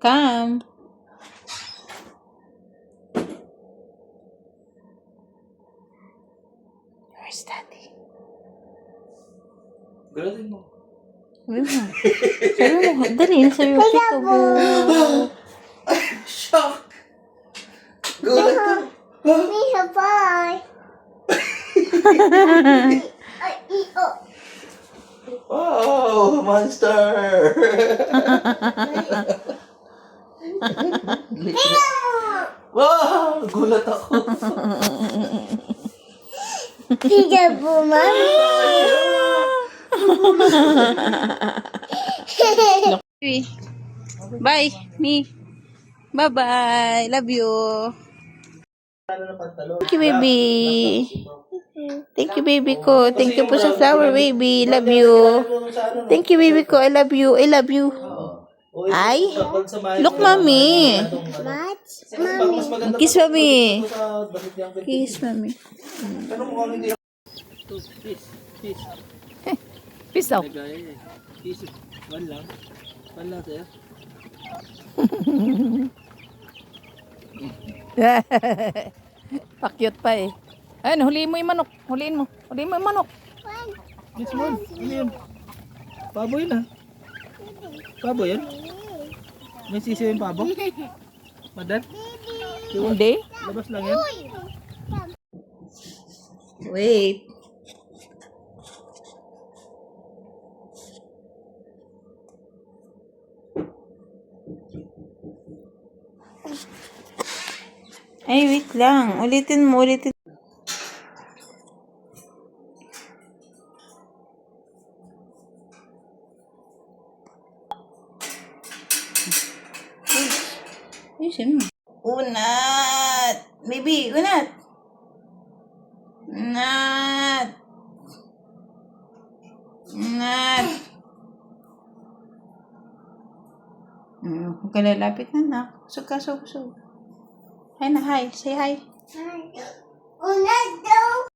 Come. Where's Daddy? Galatin mo. Sabi mo. Dali. Sabi mo, peekaboo. Shock! Gulat ka. Misa, bye. Wow! Monster! Wow! Gulat ako. Peekaboo, mommy. Bye, me. Bye-bye. Love you. Thank you, baby. Thank you, baby ko. Thank you po sa flower, baby. Love you. Thank you, baby ko. I love you. I love you. Ay. Look, mommy. What? Kiss, mommy. Kiss, mommy. Peace out. One lang. One lang sa'yo. Pakyut pa eh. Ayun, huliin mo yung manok. Huliin mo. Huliin mo yung manok. Yes, man. Ano yun? Baboy na. Baboy yan? May sisi yung pabo? Madan? Hindi. Labas lang yan? Wait. Ay, wait lang. Ulitin mo, ulitin. Ayusin mo. Unat! Baby, unat! Unat! Unat! Huwag ka lalapit na, anak. Busog ka, busog. Hi na, hi. Say hi. Unat daw.